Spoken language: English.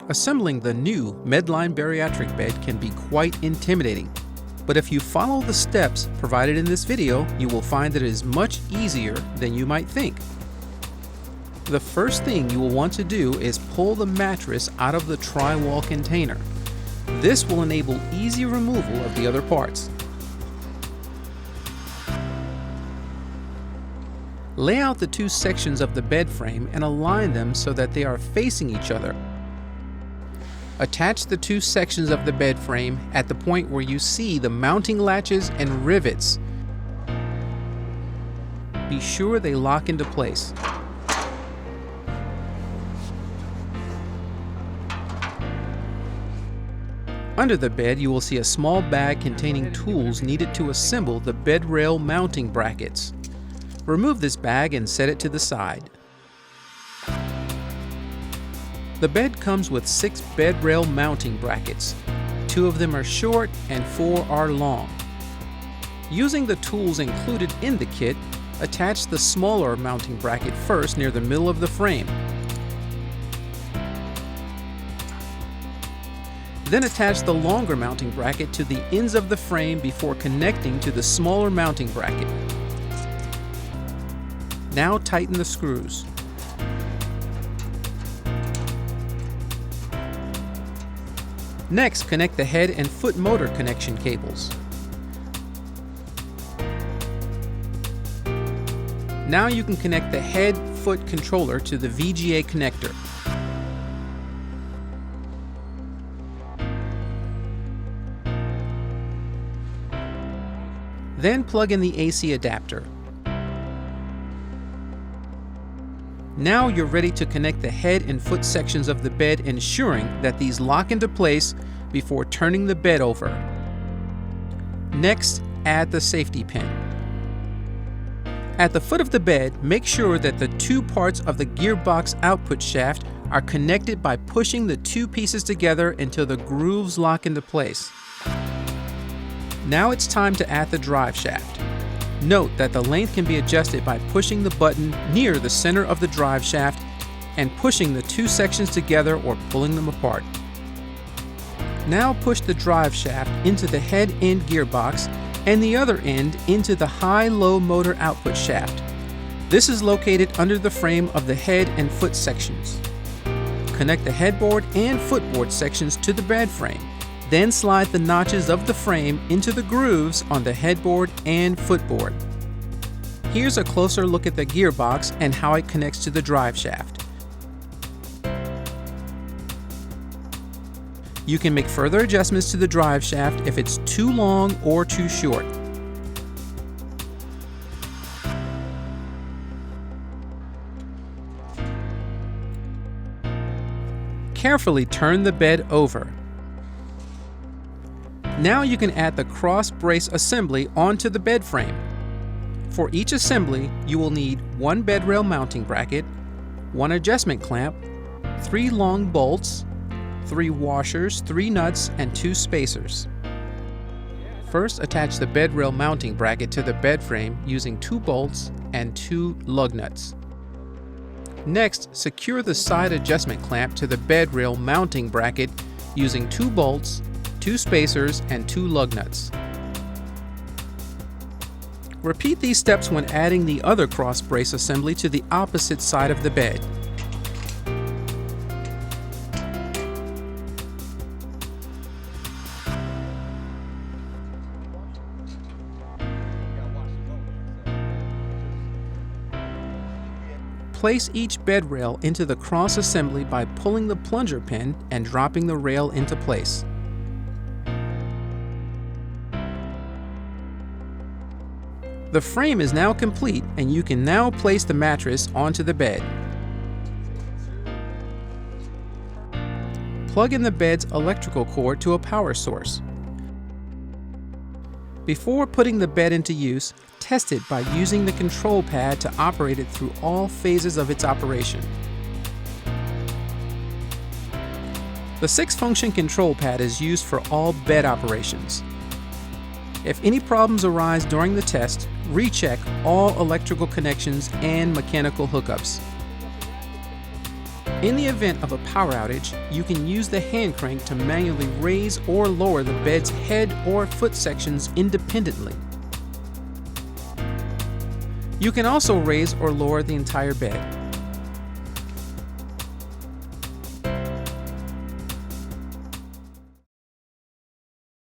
Assembling the new Medline Bariatric bed can be quite intimidating, but if you follow the steps provided in this video, you will find that it is much easier than you might think. The first thing you will want to do is pull the mattress out of the tri-wall container. This will enable easy removal of the other parts. Lay out the two sections of the bed frame and align them so that they are facing each other. Attach the two sections of the bed frame at the point where you see the mounting latches and rivets. Be sure they lock into place. Under the bed, you will see a small bag containing tools needed to assemble the bed rail mounting brackets. Remove this bag and set it to the side. The bed comes with 6 bed rail mounting brackets. 2 of them are short and 4 are long. Using the tools included in the kit, attach the smaller mounting bracket first near the middle of the frame. Then attach the longer mounting bracket to the ends of the frame before connecting to the smaller mounting bracket. Now tighten the screws. Next, connect the head and foot motor connection cables. Now you can connect the head-foot controller to the VGA connector. Then plug in the AC adapter. Now you're ready to connect the head and foot sections of the bed, ensuring that these lock into place before turning the bed over. Next, add the safety pin. At the foot of the bed, make sure that the 2 parts of the gearbox output shaft are connected by pushing the 2 pieces together until the grooves lock into place. Now it's time to add the drive shaft. Note that the length can be adjusted by pushing the button near the center of the drive shaft and pushing the 2 sections together or pulling them apart. Now push the drive shaft into the head end gearbox and the other end into the high-low motor output shaft. This is located under the frame of the head and foot sections. Connect the headboard and footboard sections to the bed frame. Then slide the notches of the frame into the grooves on the headboard and footboard. Here's a closer look at the gearbox and how it connects to the drive shaft. You can make further adjustments to the drive shaft if it's too long or too short. Carefully turn the bed over. Now you can add the cross brace assembly onto the bed frame. For each assembly, you will need 1 bed rail mounting bracket, 1 adjustment clamp, 3 long bolts, 3 washers, 3 nuts, and 2 spacers. First, attach the bed rail mounting bracket to the bed frame using 2 bolts and 2 lug nuts. Next, secure the side adjustment clamp to the bed rail mounting bracket using 2 bolts, 2 spacers, and 2 lug nuts. Repeat these steps when adding the other cross brace assembly to the opposite side of the bed. Place each bed rail into the cross assembly by pulling the plunger pin and dropping the rail into place. The frame is now complete, and you can now place the mattress onto the bed. Plug in the bed's electrical cord to a power source. Before putting the bed into use, test it by using the control pad to operate it through all phases of its operation. The 6-function control pad is used for all bed operations. If any problems arise during the test, recheck all electrical connections and mechanical hookups. In the event of a power outage, you can use the hand crank to manually raise or lower the bed's head or foot sections independently. You can also raise or lower the entire bed.